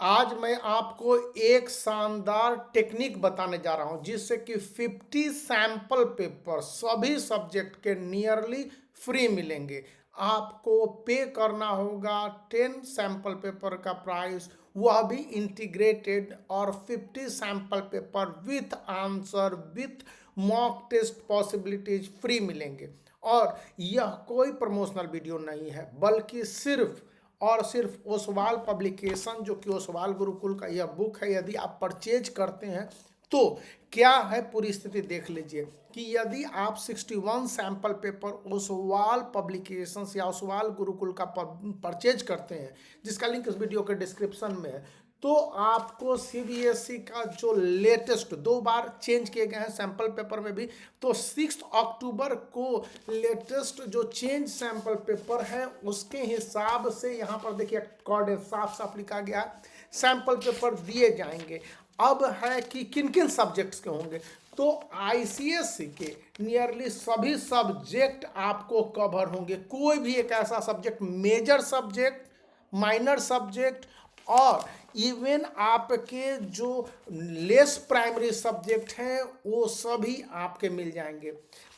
आज मैं आपको एक शानदार टेक्निक बताने जा रहा हूं जिससे कि 50 सैंपल पेपर सभी सब्जेक्ट के नियरली फ्री मिलेंगे। आपको पे करना होगा 10 सैंपल पेपर का प्राइस, वह भी इंटीग्रेटेड, और 50 sample paper with answer with mock test possibilities free मिलेंगे। और यह कोई प्रमोशनल वीडियो नहीं है, बल्कि सिर्फ और सिर्फ ओसवाल पब्लिकेशन, जो कि ओसवाल गुरुकुल का यह बुक है, यदि आप परचेज करते हैं तो क्या है पूरी स्थिति देख लीजिए कि यदि आप 61 सैंपल पेपर ओसवाल पब्लिकेशंस या ओसवाल गुरुकुल का परचेज करते हैं, जिसका लिंक इस वीडियो के डिस्क्रिप्शन में है, तो आपको सीबीएसई का जो लेटेस्ट 2 बार चेंज किए गए हैं सैंपल पेपर में भी, तो 6 अक्टूबर को लेटेस्ट जो चेंज सैंपल पेपर है उसके हिसाब से यहाँ पर देखिए कॉर्ड साफ साफ लिखा गया है, सैंपल पेपर दिए जाएंगे। अब है कि किन किन सब्जेक्ट्स के होंगे, तो आईसीएसई के नियरली सभी सब्जेक्ट आपको कवर होंगे। कोई भी एक ऐसा subject, major subject, minor subject और इवन आपके जो लेस प्राइमरी सब्जेक्ट हैं वो सभी आपके मिल जाएंगे।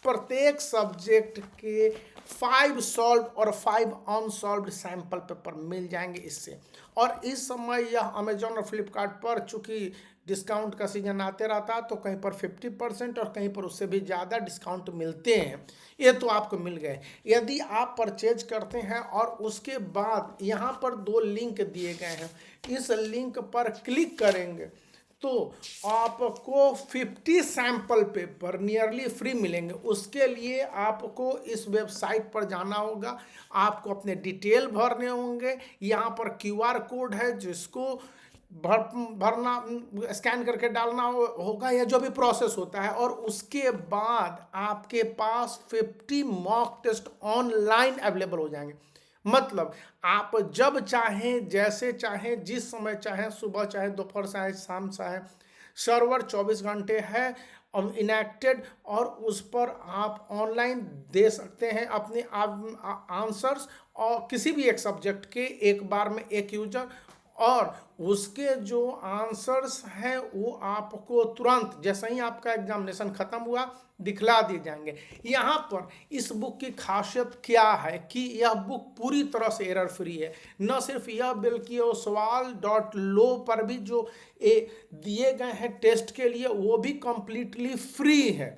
प्रत्येक सब्जेक्ट के 5 सॉल्व और 5 अनसॉल्व्ड सैंपल पेपर मिल जाएंगे इससे। और इस समय यह अमेजॉन और फ्लिपकार्ट पर, चूंकि डिस्काउंट का सीजन आते रहता है, तो कहीं पर 50% और कहीं पर उससे भी ज़्यादा डिस्काउंट मिलते हैं। ये तो आपको मिल गए। यदि आप परचेज करते हैं और उसके बाद यहाँ पर 2 लिंक दिए गए हैं, इस लिंक पर क्लिक करेंगे तो आपको 50 सैंपल पेपर नियरली फ्री मिलेंगे। उसके लिए आपको इस वेबसाइट पर जाना होगा, आपको अपने डिटेल भरने होंगे। यहाँ पर क्यूआर कोड है जिसको भरना, स्कैन करके डालना होगा, या जो भी प्रोसेस होता है, और उसके बाद आपके पास 50 मॉक टेस्ट ऑनलाइन अवेलेबल हो जाएंगे। मतलब आप जब चाहें, जैसे चाहें, जिस समय चाहें, सुबह चाहे, दोपहर चाहे, शाम चाहे, सर्वर 24 घंटे है इनएक्टेड, और उस पर आप ऑनलाइन दे सकते हैं अपने आंसर्स, और किसी भी एक सब्जेक्ट के एक बार में एक यूजर, और उसके जो आंसर्स हैं वो आपको तुरंत जैसे ही आपका एग्जामिनेशन खत्म हुआ दिखला दिए जाएंगे। यहाँ पर इस बुक की खासियत क्या है कि यह बुक पूरी तरह से एरर फ्री है। न सिर्फ यह, बल्कि oswal.लो पर भी जो दिए गए हैं टेस्ट के लिए, वो भी कंप्लीटली फ्री है।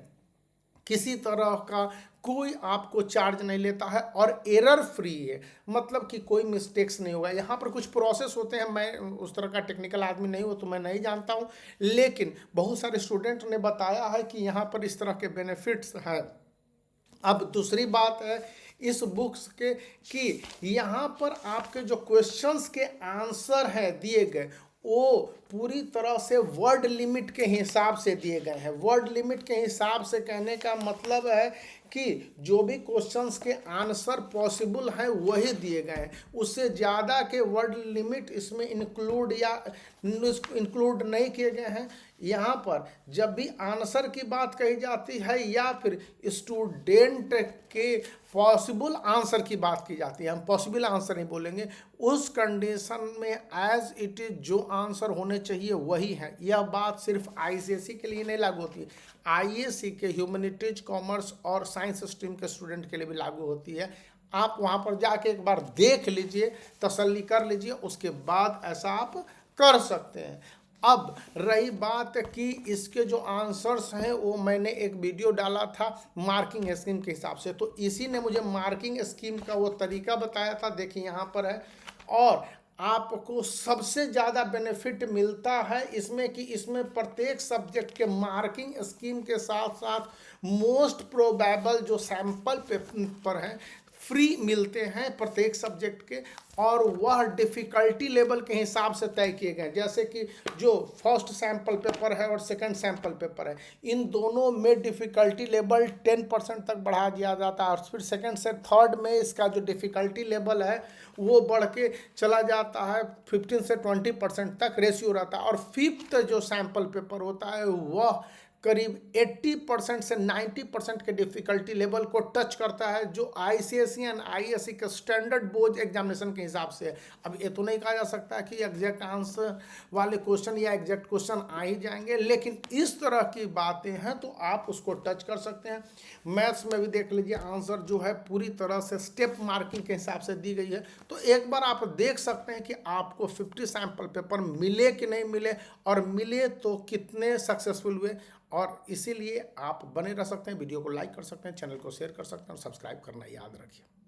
किसी तरह का कोई आपको चार्ज नहीं लेता है और एरर फ्री है, मतलब कि कोई मिस्टेक्स नहीं होगा। यहाँ पर कुछ प्रोसेस होते हैं, मैं उस तरह का टेक्निकल आदमी नहीं हूँ तो मैं नहीं जानता हूँ, लेकिन बहुत सारे स्टूडेंट ने बताया है कि यहाँ पर इस तरह के बेनिफिट्स हैं। अब दूसरी बात है इस बुक्स के कि यहाँ पर आपके जो क्वेश्चंस के आंसर हैं दिए गए, वो पूरी तरह से वर्ड लिमिट के हिसाब से दिए गए हैं। वर्ड लिमिट के हिसाब से कहने का मतलब है कि जो भी क्वेश्चंस के आंसर पॉसिबल हैं वही दिए गए हैं, उससे ज़्यादा के वर्ड लिमिट इसमें इंक्लूड नहीं किए गए हैं। यहाँ पर जब भी आंसर की बात कही जाती है या फिर स्टूडेंट के पॉसिबल आंसर की बात की जाती है, हम पॉसिबल आंसर नहीं बोलेंगे, उस कंडीशन में एज इट इज जो आंसर होने चाहिए वही है। यह बात सिर्फ आईसीएसई के लिए नहीं लागू होती है, आईएससी के ह्यूमैनिटीज, कॉमर्स और साइंस स्ट्रीम के स्टूडेंट के लिए भी लागू होती है। आप वहाँ पर जाके एक बार देख लीजिए, तसल्ली कर लीजिए, उसके बाद ऐसा आप कर सकते हैं। अब रही बात कि इसके जो आंसर्स हैं, वो मैंने एक वीडियो डाला था मार्किंग स्कीम के हिसाब से, तो इसी ने मुझे मार्किंग स्कीम का वो तरीका बताया था, देखिए यहाँ पर है। और आपको सबसे ज़्यादा बेनिफिट मिलता है इसमें कि इसमें प्रत्येक सब्जेक्ट के मार्किंग स्कीम के साथ साथ मोस्ट प्रोबेबल जो सैंपल पेपर हैं फ्री मिलते हैं प्रत्येक सब्जेक्ट के, और वह डिफ़िकल्टी लेवल के हिसाब से तय किए गए। जैसे कि जो फर्स्ट सैंपल पेपर है और सेकंड सैंपल पेपर है, इन दोनों में डिफ़िकल्टी लेवल 10% तक बढ़ा दिया जाता है, और फिर सेकंड से थर्ड में इसका जो डिफ़िकल्टी लेवल है वो बढ़ के चला जाता है 15 से 20% तक रेशियो रहता है। और फिफ्थ जो सैंपल पेपर होता है वह करीब 80% से 90% के डिफिकल्टी लेवल को टच करता है, जो आईसीएसई एंड आईएससी के स्टैंडर्ड बोर्ड एग्जामिनेशन के हिसाब से है। अब ये तो नहीं कहा जा सकता कि एग्जैक्ट आंसर वाले क्वेश्चन या एग्जैक्ट क्वेश्चन आ ही जाएंगे, लेकिन इस तरह की बातें हैं तो आप उसको टच कर सकते हैं। मैथ्स में भी देख लीजिए, आंसर जो है पूरी तरह से स्टेप मार्किंग के हिसाब से दी गई है। तो एक बार आप देख सकते हैं कि आपको 50 सैंपल पेपर मिले कि नहीं मिले, और मिले तो कितने सक्सेसफुल हुए। और इसीलिए आप बने रह सकते हैं, वीडियो को लाइक कर सकते हैं, चैनल को शेयर कर सकते हैं और सब्सक्राइब करना याद रखिए।